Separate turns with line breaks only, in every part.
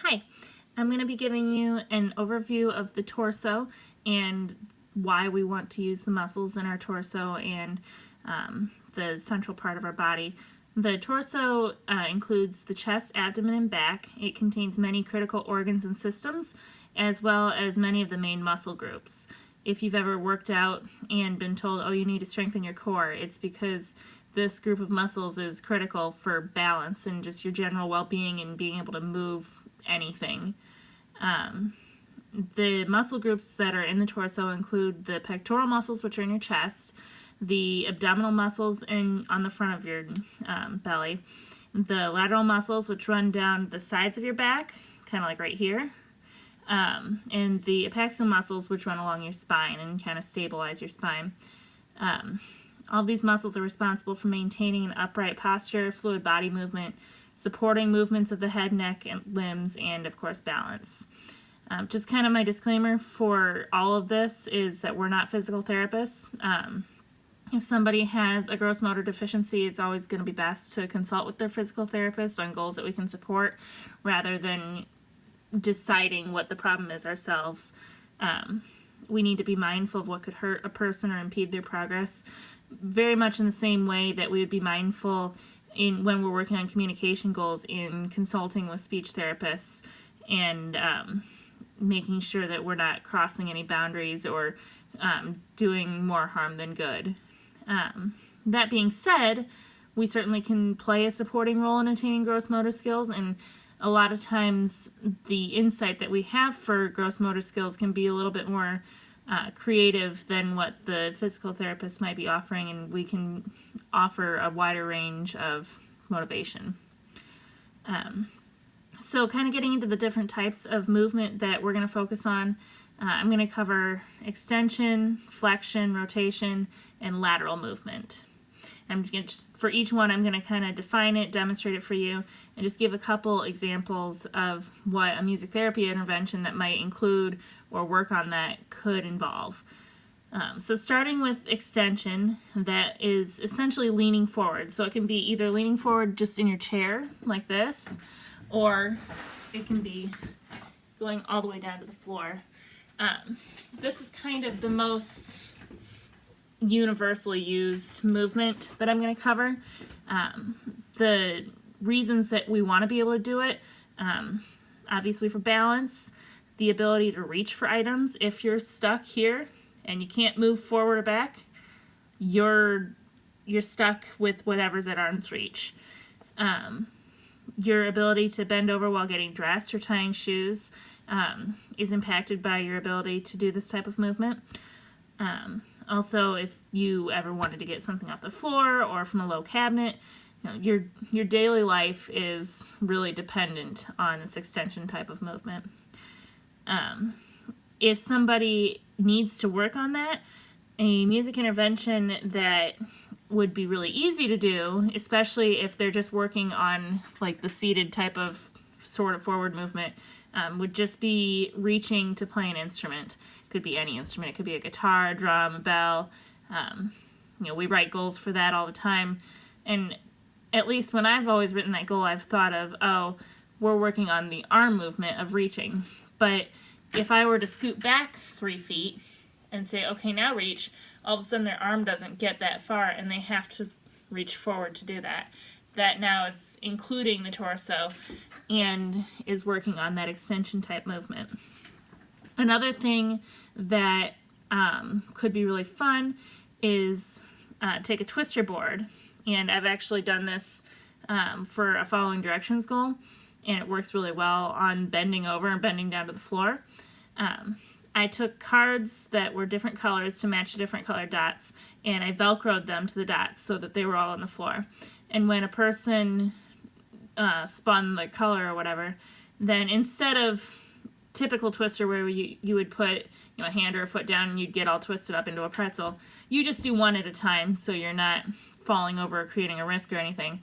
Hi, I'm going to be giving you an overview of the torso and why we want to use the muscles in our torso and the central part of our body. The torso includes the chest, abdomen, and back. It contains many critical organs and systems, as well as many of the main muscle groups. If you've ever worked out and been told, oh, you need to strengthen your core, it's because this group of muscles is critical for balance and just your general well-being and being able to move anything. The muscle groups that are in the torso include the pectoral muscles, which are in your chest, the abdominal muscles on the front of your belly, the lateral muscles, which run down the sides of your back, kind of like right here, and the epaxial muscles, which run along your spine and kind of stabilize your spine. All these muscles are responsible for maintaining an upright posture, fluid body movement, supporting movements of the head, neck, and limbs, and of course balance. Just kind of my disclaimer for all of this is that we're not physical therapists. If somebody has a gross motor deficiency, it's always going to be best to consult with their physical therapist on goals that we can support rather than deciding what the problem is ourselves. We need to be mindful of what could hurt a person or impede their progress, very much in the same way that we would be mindful when we're working on communication goals in consulting with speech therapists and making sure that we're not crossing any boundaries or doing more harm than good. That being said, we certainly can play a supporting role in attaining gross motor skills, and a lot of times the insight that we have for gross motor skills can be a little bit more creative than what the physical therapist might be offering, and we can offer a wider range of motivation. So kind of getting into the different types of movement that we're going to focus on, I'm going to cover extension, flexion, rotation, and lateral movement. For each one, I'm going to kind of define it, demonstrate it for you, and just give a couple examples of what a music therapy intervention that might include or work on that could involve. So starting with extension, that is essentially leaning forward. So it can be either leaning forward just in your chair, like this, or it can be going all the way down to the floor. This is kind of the most universally used movement that I'm going to cover. The reasons that we want to be able to do it, obviously for balance, the ability to reach for items. If you're stuck here and you can't move forward or back, you're stuck with whatever's at arm's reach. Your ability to bend over while getting dressed or tying shoes is impacted by your ability to do this type of movement. Also, if you ever wanted to get something off the floor or from a low cabinet, your daily life is really dependent on this extension type of movement. If somebody needs to work on that, a music intervention that would be really easy to do, especially if they're just working on like the seated type of sort of forward movement, would just be reaching to play an instrument. It could be any instrument. It could be a guitar, drum, a bell. We write goals for that all the time. And at least when I've always written that goal, I've thought of, oh, we're working on the arm movement of reaching. But if I were to scoot back 3 feet and say, okay, now reach, all of a sudden their arm doesn't get that far and they have to reach forward to do that. That now is including the torso and is working on that extension type movement. Another thing that could be really fun is take a twister board, and I've actually done this for a following directions goal, and it works really well on bending over and bending down to the floor. I took cards that were different colors to match the different colored dots, and I velcroed them to the dots so that they were all on the floor. And when a person spun the color or whatever, then instead of typical twister where you would put a hand or a foot down and you'd get all twisted up into a pretzel, you just do one at a time so you're not falling over or creating a risk or anything.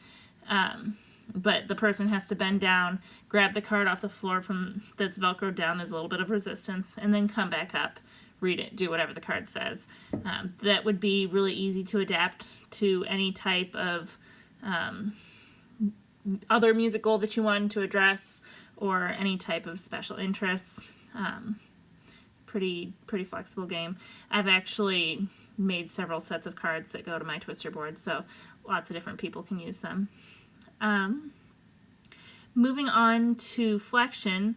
But the person has to bend down, grab the card off the floor that's velcroed down, there's a little bit of resistance, and then come back up, read it, do whatever the card says. That would be really easy to adapt to any type of other music goal that you wanted to address, or any type of special interests. Pretty flexible game. I've actually made several sets of cards that go to my Twister board, so lots of different people can use them. Moving on to flexion,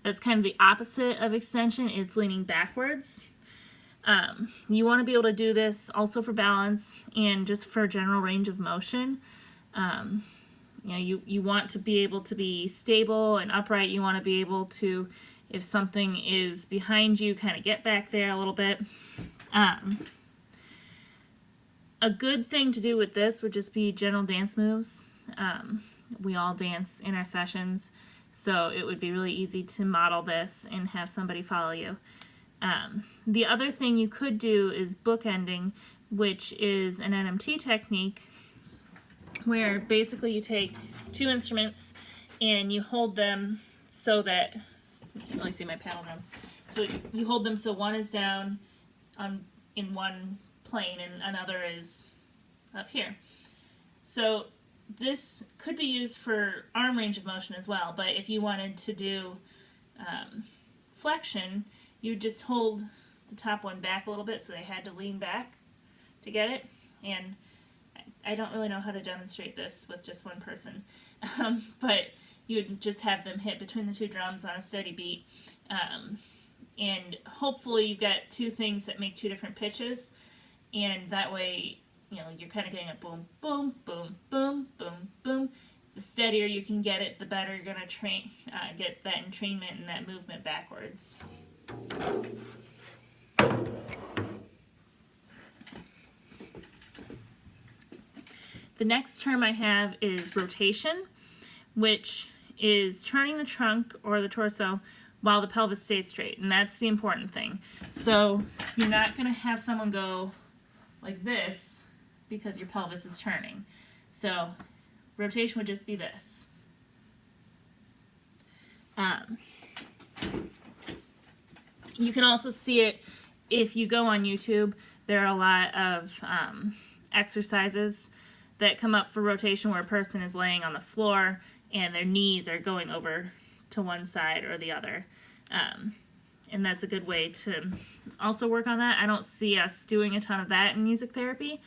that's kind of the opposite of extension. It's leaning backwards. You want to be able to do this also for balance and just for general range of motion. You want to be able to be stable and upright. You want to be able to, if something is behind you, kind of get back there a little bit. A good thing to do with this would just be general dance moves. We all dance in our sessions, so it would be really easy to model this and have somebody follow you. The other thing you could do is bookending, which is an NMT technique where basically you take two instruments and you hold them so that, you can't really see my paddle drum, so you hold them so one is down in one plane and another is up here. So this could be used for arm range of motion as well, but if you wanted to do flexion, you just hold the top one back a little bit so they had to lean back to get it. And I don't really know how to demonstrate this with just one person, but you would just have them hit between the two drums on a steady beat. And hopefully you've got two things that make two different pitches, and that way you're kind of getting a boom, boom, boom, boom, boom, boom. The steadier you can get it, the better you're going to get that entrainment and that movement backwards. The next term I have is rotation, which is turning the trunk or the torso while the pelvis stays straight, and that's the important thing. So you're not going to have someone go like this because your pelvis is turning. So rotation would just be this. You can also see it if you go on YouTube. There are a lot of exercises that come up for rotation where a person is laying on the floor and their knees are going over to one side or the other. And that's a good way to also work on that. I don't see us doing a ton of that in music therapy,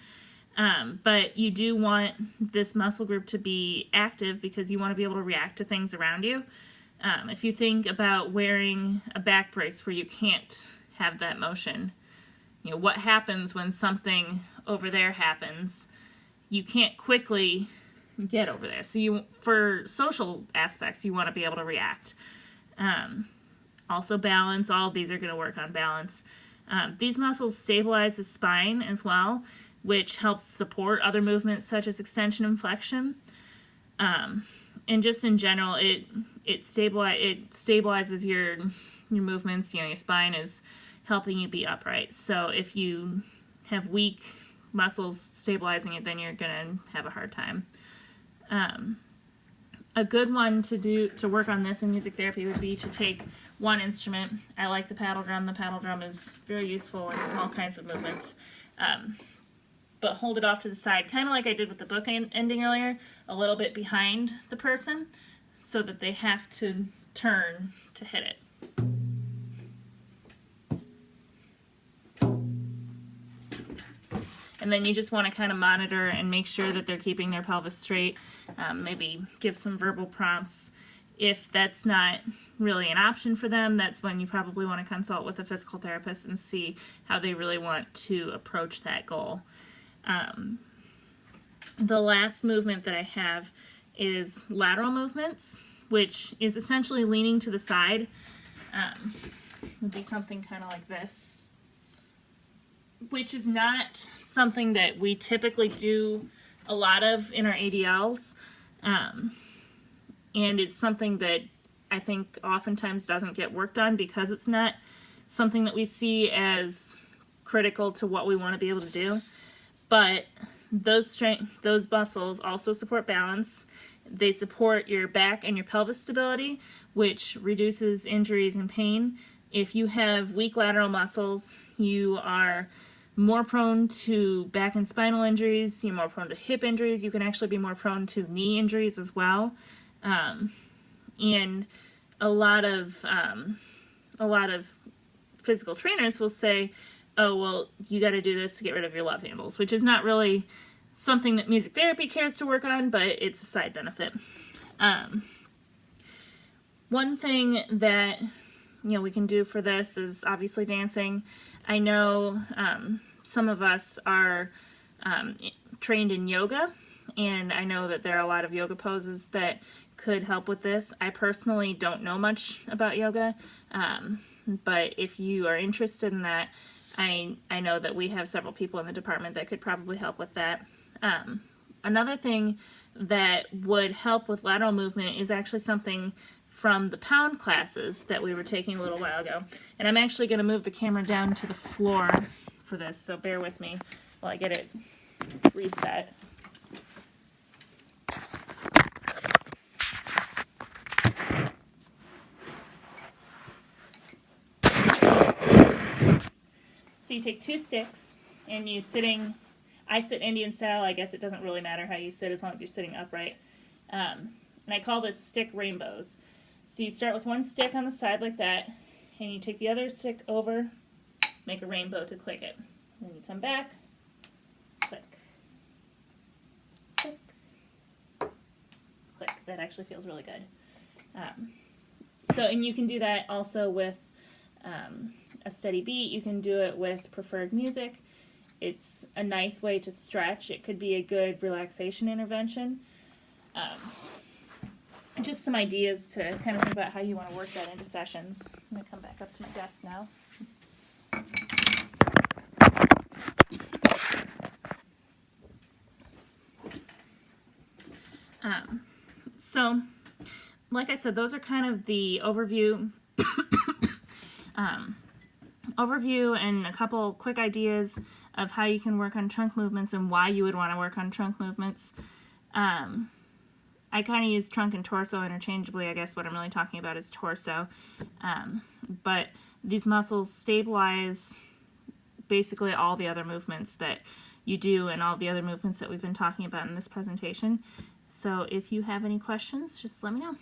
but you do want this muscle group to be active because you want to be able to react to things around you. If you think about wearing a back brace where you can't have that motion, what happens when something over there happens? You can't quickly get over there. So for social aspects, you want to be able to react. Also balance, all of these are going to work on balance. These muscles stabilize the spine as well, which helps support other movements such as extension and flexion. And just in general, it stabilizes your movements. Your spine is helping you be upright. So if you have weak muscles stabilizing it, then you're going to have a hard time. A good one to work on this in music therapy would be to take one instrument. I like the paddle drum. The paddle drum is very useful in all kinds of movements. But hold it off to the side, kind of like I did with the book ending earlier, a little bit behind the person so that they have to turn to hit it. And then you just want to kind of monitor and make sure that they're keeping their pelvis straight. Maybe give some verbal prompts. If that's not really an option for them, that's when you probably want to consult with a physical therapist and see how they really want to approach that goal. The last movement that I have is lateral movements, which is essentially leaning to the side. Would be something kind of like this, which is not something that we typically do a lot of in our ADLs. And it's something that I think oftentimes doesn't get worked on because it's not something that we see as critical to what we want to be able to do. But those muscles also support balance. They support your back and your pelvis stability, which reduces injuries and pain. If you have weak lateral muscles, you are more prone to back and spinal injuries, you're more prone to hip injuries, you can actually be more prone to knee injuries as well. And a lot of physical trainers will say, oh, well, you got to do this to get rid of your love handles, which is not really something that music therapy cares to work on, but it's a side benefit. One thing that we can do for this is obviously dancing. I know some of us are trained in yoga, and I know that there are a lot of yoga poses that could help with this. I personally don't know much about yoga, but if you are interested in that, I know that we have several people in the department that could probably help with that. Another thing that would help with lateral movement is actually something from the pound classes that we were taking a little while ago. And I'm actually going to move the camera down to the floor for this, so bear with me while I get it reset. So you take 2 sticks and you I sit Indian style. I guess it doesn't really matter how you sit as long as you're sitting upright. And I call this stick rainbows. So you start with 1 stick on the side like that, and you take the other stick over, make a rainbow to click it. And then you come back, click, click, click. That actually feels really good. And you can do that also with a steady beat. You can do it with preferred music. It's a nice way to stretch. It could be a good relaxation intervention. Just some ideas to kind of think about how you want to work that into sessions. I'm going to come back up to my desk now. So, like I said, those are kind of the overview and a couple quick ideas of how you can work on trunk movements and why you would want to work on trunk movements. I kind of use trunk and torso interchangeably. I guess what I'm really talking about is torso. But these muscles stabilize basically all the other movements that you do and all the other movements that we've been talking about in this presentation. So if you have any questions, just let me know.